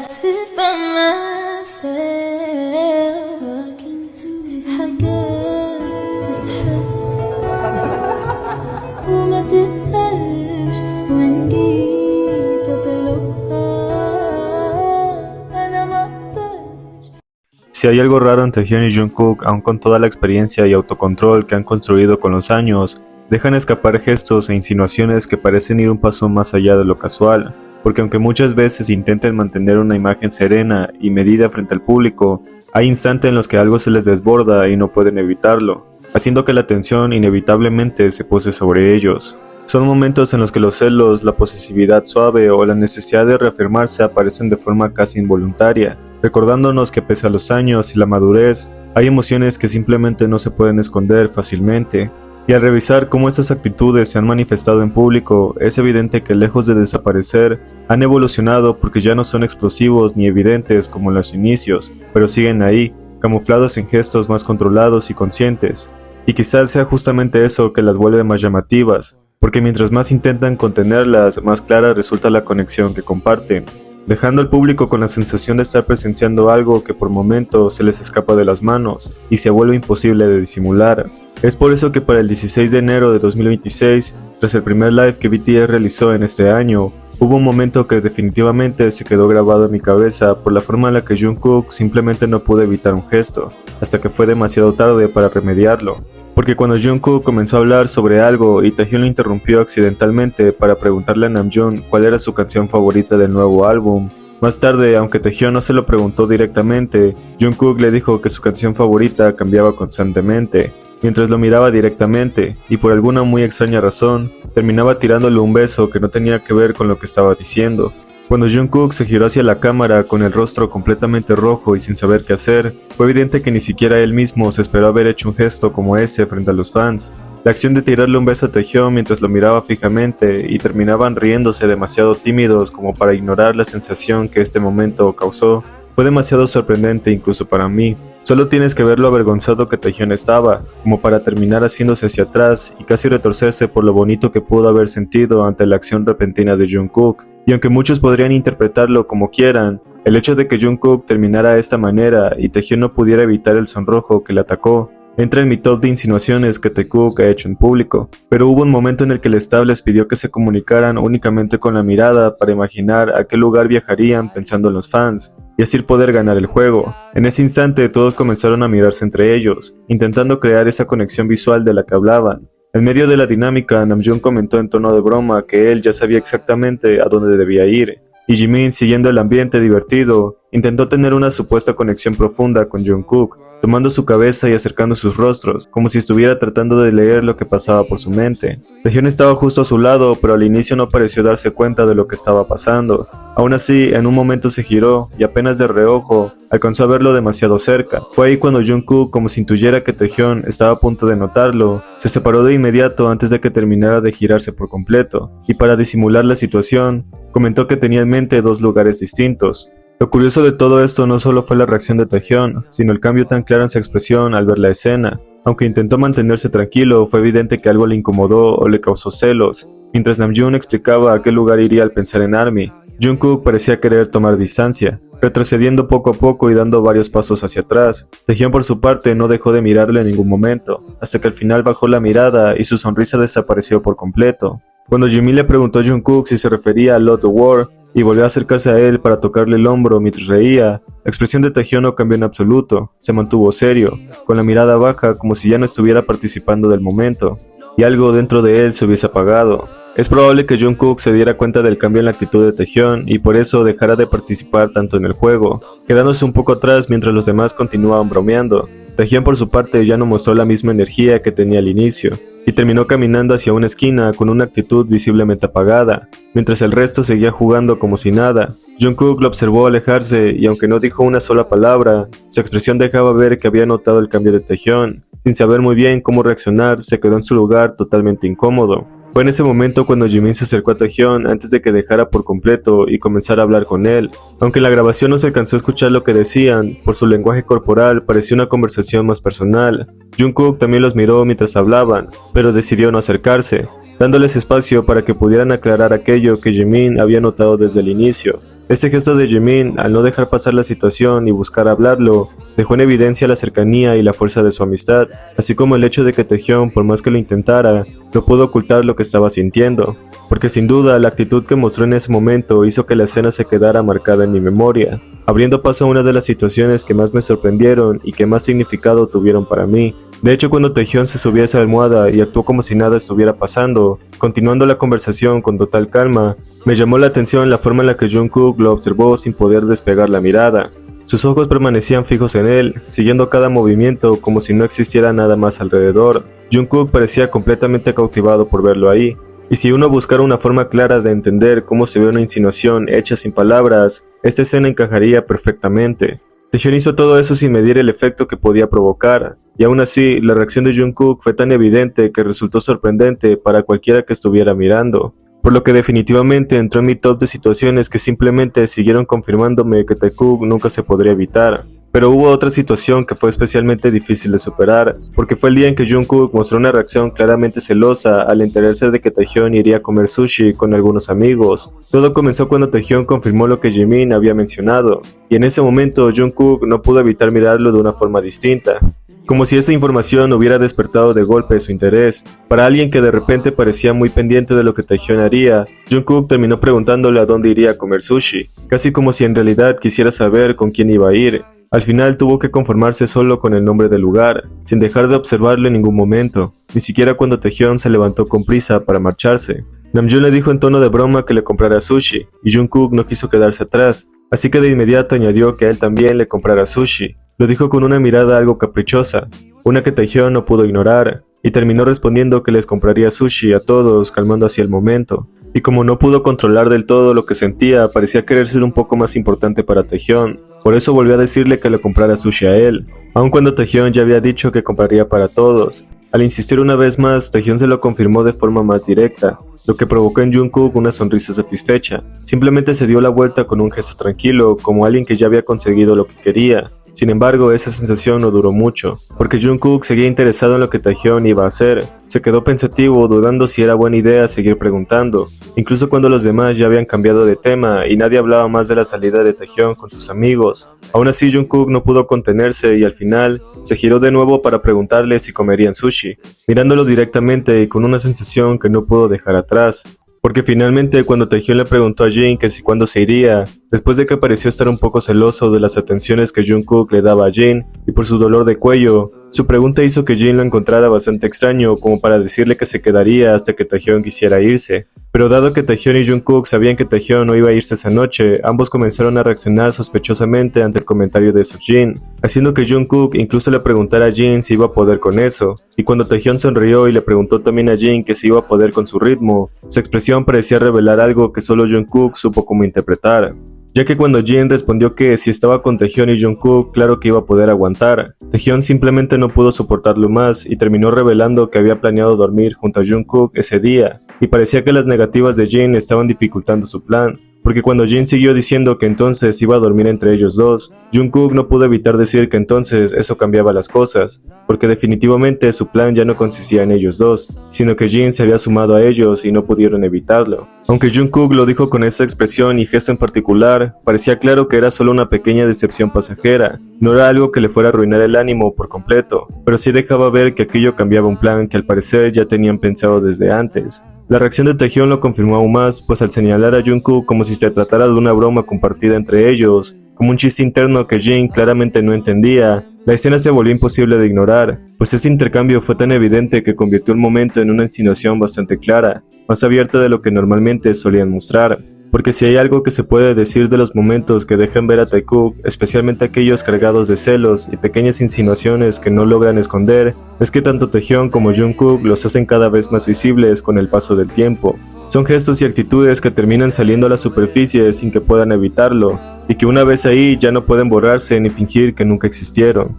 sit by myself talking to في حاجات تتحس وما تتقالش وإن جيت أطلبها أنا مقدرش. Si hay algo raro entre Taehyun y Jungkook, aun con toda la experiencia y autocontrol que han construido con los años, dejan escapar gestos e insinuaciones que parecen ir un paso más allá de lo casual, porque aunque muchas veces intenten mantener una imagen serena y medida frente al público, hay instantes en los que algo se les desborda y no pueden evitarlo, haciendo que la atención inevitablemente se pose sobre ellos. Son momentos en los que los celos, la posesividad suave o la necesidad de reafirmarse aparecen de forma casi involuntaria, recordándonos que pese a los años y la madurez, hay emociones que simplemente no se pueden esconder fácilmente. Y al revisar cómo estas actitudes se han manifestado en público, es evidente que lejos de desaparecer, han evolucionado porque ya no son explosivos ni evidentes como en los inicios, pero siguen ahí, camuflados en gestos más controlados y conscientes. Y quizás sea justamente eso que las vuelve más llamativas, porque mientras más intentan contenerlas, más clara resulta la conexión que comparten, dejando al público con la sensación de estar presenciando algo que por momentos se les escapa de las manos y se vuelve imposible de disimular. Es por eso que para el 16 de enero de 2026, tras el primer live que BTS realizó en este año, hubo un momento que definitivamente se quedó grabado en mi cabeza por la forma en la que Jungkook simplemente no pudo evitar un gesto, hasta que fue demasiado tarde para remediarlo. Porque cuando Jungkook comenzó a hablar sobre algo y Taehyun lo interrumpió accidentalmente para preguntarle a Namjoon cuál era su canción favorita del nuevo álbum, más tarde, aunque Taehyun no se lo preguntó directamente, Jungkook le dijo que su canción favorita cambiaba constantemente, mientras lo miraba directamente, y por alguna muy extraña razón, terminaba tirándole un beso que no tenía que ver con lo que estaba diciendo. Cuando Jungkook se giró hacia la cámara con el rostro completamente rojo y sin saber qué hacer, fue evidente que ni siquiera él mismo se esperó haber hecho un gesto como ese frente a los fans. La acción de tirarle un beso a Taehyun mientras lo miraba fijamente y terminaban riéndose demasiado tímidos como para ignorar la sensación que este momento causó, fue demasiado sorprendente incluso para mí. Solo tienes que ver lo avergonzado que Taehyun estaba, como para terminar haciéndose hacia atrás y casi retorcerse por lo bonito que pudo haber sentido ante la acción repentina de Jungkook. Y aunque muchos podrían interpretarlo como quieran, el hecho de que Jungkook terminara de esta manera y Taehyun no pudiera evitar el sonrojo que le atacó, entra en mi top de insinuaciones que Taekook ha hecho en público. Pero hubo un momento en el que el staff les pidió que se comunicaran únicamente con la mirada para imaginar a qué lugar viajarían pensando en los fans, y así poder ganar el juego. En ese instante todos comenzaron a mirarse entre ellos, intentando crear esa conexión visual de la que hablaban. En medio de la dinámica, Namjoon comentó en tono de broma que él ya sabía exactamente a dónde debía ir, y Jimin, siguiendo el ambiente divertido, intentó tener una supuesta conexión profunda con Jungkook, tomando su cabeza y acercando sus rostros, como si estuviera tratando de leer lo que pasaba por su mente. Taehyun estaba justo a su lado, pero al inicio no pareció darse cuenta de lo que estaba pasando. Aún así, en un momento se giró, y apenas de reojo, alcanzó a verlo demasiado cerca. Fue ahí cuando Jungkook, como si intuyera que Taehyun estaba a punto de notarlo, se separó de inmediato antes de que terminara de girarse por completo, y para disimular la situación, comentó que tenía en mente dos lugares distintos. Lo curioso de todo esto no solo fue la reacción de Taehyun, sino el cambio tan claro en su expresión al ver la escena. Aunque intentó mantenerse tranquilo, fue evidente que algo le incomodó o le causó celos. Mientras Namjoon explicaba a qué lugar iría al pensar en ARMY, Jungkook parecía querer tomar distancia, retrocediendo poco a poco y dando varios pasos hacia atrás. Taehyun por su parte no dejó de mirarle en ningún momento, hasta que al final bajó la mirada y su sonrisa desapareció por completo. Cuando Jimin le preguntó a Jungkook si se refería a Lot of War, y volvió a acercarse a él para tocarle el hombro mientras reía, la expresión de Taehyun no cambió en absoluto, se mantuvo serio, con la mirada baja como si ya no estuviera participando del momento, y algo dentro de él se hubiese apagado. Es probable que Jungkook se diera cuenta del cambio en la actitud de Taehyun y por eso dejara de participar tanto en el juego, quedándose un poco atrás mientras los demás continuaban bromeando. Taehyun por su parte ya no mostró la misma energía que tenía al inicio, y terminó caminando hacia una esquina con una actitud visiblemente apagada, mientras el resto seguía jugando como si nada. Jungkook lo observó alejarse y aunque no dijo una sola palabra, su expresión dejaba ver que había notado el cambio de Taehyun. Sin saber muy bien cómo reaccionar, se quedó en su lugar totalmente incómodo. Fue en ese momento cuando Jimin se acercó a Taehyun antes de que dejara por completo y comenzara a hablar con él. Aunque en la grabación no se alcanzó a escuchar lo que decían, por su lenguaje corporal parecía una conversación más personal. Jungkook también los miró mientras hablaban, pero decidió no acercarse, dándoles espacio para que pudieran aclarar aquello que Jimin había notado desde el inicio. Este gesto de Jimin, al no dejar pasar la situación y buscar hablarlo, dejó en evidencia la cercanía y la fuerza de su amistad, así como el hecho de que Taehyung, por más que lo intentara, no pudo ocultar lo que estaba sintiendo, porque sin duda la actitud que mostró en ese momento hizo que la escena se quedara marcada en mi memoria, abriendo paso a una de las situaciones que más me sorprendieron y que más significado tuvieron para mí. De hecho, cuando Taehyung se subió a esa almohada y actuó como si nada estuviera pasando, continuando la conversación con total calma, me llamó la atención la forma en la que Jungkook lo observó sin poder despegar la mirada. Sus ojos permanecían fijos en él, siguiendo cada movimiento como si no existiera nada más alrededor. Jungkook parecía completamente cautivado por verlo ahí, y si uno buscara una forma clara de entender cómo se ve una insinuación hecha sin palabras, esta escena encajaría perfectamente. Taehyung hizo todo eso sin medir el efecto que podía provocar, y aún así, la reacción de Jungkook fue tan evidente que resultó sorprendente para cualquiera que estuviera mirando, por lo que definitivamente entró en mi top de situaciones que simplemente siguieron confirmándome que Taekook nunca se podría evitar. Pero hubo otra situación que fue especialmente difícil de superar, porque fue el día en que Jungkook mostró una reacción claramente celosa al enterarse de que Taehyung iría a comer sushi con algunos amigos. Todo comenzó cuando Taehyung confirmó lo que Jimin había mencionado, y en ese momento Jungkook no pudo evitar mirarlo de una forma distinta, como si esa información hubiera despertado de golpe su interés. Para alguien que de repente parecía muy pendiente de lo que Taehyung haría, Jungkook terminó preguntándole a dónde iría a comer sushi, casi como si en realidad quisiera saber con quién iba a ir. Al final tuvo que conformarse solo con el nombre del lugar, sin dejar de observarlo en ningún momento, ni siquiera cuando Taehyung se levantó con prisa para marcharse. Namjoon le dijo en tono de broma que le comprara sushi, y Jungkook no quiso quedarse atrás, así que de inmediato añadió que a él también le comprara sushi. Lo dijo con una mirada algo caprichosa, una que Taehyung no pudo ignorar, y terminó respondiendo que les compraría sushi a todos, calmando así el momento. Y como no pudo controlar del todo lo que sentía, parecía querer ser un poco más importante para Taehyung. Por eso volvió a decirle que le comprara sushi a él, aun cuando Taehyung ya había dicho que compraría para todos. Al insistir una vez más, Taehyung se lo confirmó de forma más directa, lo que provocó en Jungkook una sonrisa satisfecha. Simplemente se dio la vuelta con un gesto tranquilo, como alguien que ya había conseguido lo que quería. Sin embargo, esa sensación no duró mucho, porque Jungkook seguía interesado en lo que Taehyung iba a hacer. Se quedó pensativo, dudando si era buena idea seguir preguntando, incluso cuando los demás ya habían cambiado de tema y nadie hablaba más de la salida de Taehyung con sus amigos. Aún así, Jungkook no pudo contenerse y al final se giró de nuevo para preguntarle si comerían sushi, mirándolo directamente y con una sensación que no pudo dejar atrás. Porque finalmente cuando Taehyung le preguntó a Jin que si cuándo se iría, después de que pareció estar un poco celoso de las atenciones que Jungkook le daba a Jin y por su dolor de cuello, su pregunta hizo que Jin lo encontrara bastante extraño como para decirle que se quedaría hasta que Taehyung quisiera irse. Pero dado que Taehyung y Jungkook sabían que Taehyung no iba a irse esa noche, ambos comenzaron a reaccionar sospechosamente ante el comentario de Seokjin, haciendo que Jungkook incluso le preguntara a Jin si iba a poder con eso, y cuando Taehyung sonrió y le preguntó también a Jin que si iba a poder con su ritmo, su expresión parecía revelar algo que solo Jungkook supo cómo interpretar. Ya que cuando Jin respondió que si estaba con Taehyung y Jungkook, claro que iba a poder aguantar, Taehyung simplemente no pudo soportarlo más y terminó revelando que había planeado dormir junto a Jungkook ese día, y parecía que las negativas de Jin estaban dificultando su plan, porque cuando Jin siguió diciendo que entonces iba a dormir entre ellos dos, Jungkook no pudo evitar decir que entonces eso cambiaba las cosas, porque definitivamente su plan ya no consistía en ellos dos, sino que Jin se había sumado a ellos y no pudieron evitarlo. Aunque Jungkook lo dijo con esa expresión y gesto en particular, parecía claro que era solo una pequeña decepción pasajera, no era algo que le fuera a arruinar el ánimo por completo, pero sí dejaba ver que aquello cambiaba un plan que al parecer ya tenían pensado desde antes. La reacción de Taehyung lo confirmó aún más, pues al señalar a Jungkook como si se tratara de una broma compartida entre ellos, como un chiste interno que Jin claramente no entendía, la escena se volvió imposible de ignorar, pues ese intercambio fue tan evidente que convirtió el momento en una insinuación bastante clara, más abierta de lo que normalmente solían mostrar. Porque si hay algo que se puede decir de los momentos que dejan ver a Taekook, especialmente aquellos cargados de celos y pequeñas insinuaciones que no logran esconder, es que tanto Taehyung como Jungkook los hacen cada vez más visibles con el paso del tiempo. Son gestos y actitudes que terminan saliendo a la superficie sin que puedan evitarlo, y que una vez ahí ya no pueden borrarse ni fingir que nunca existieron.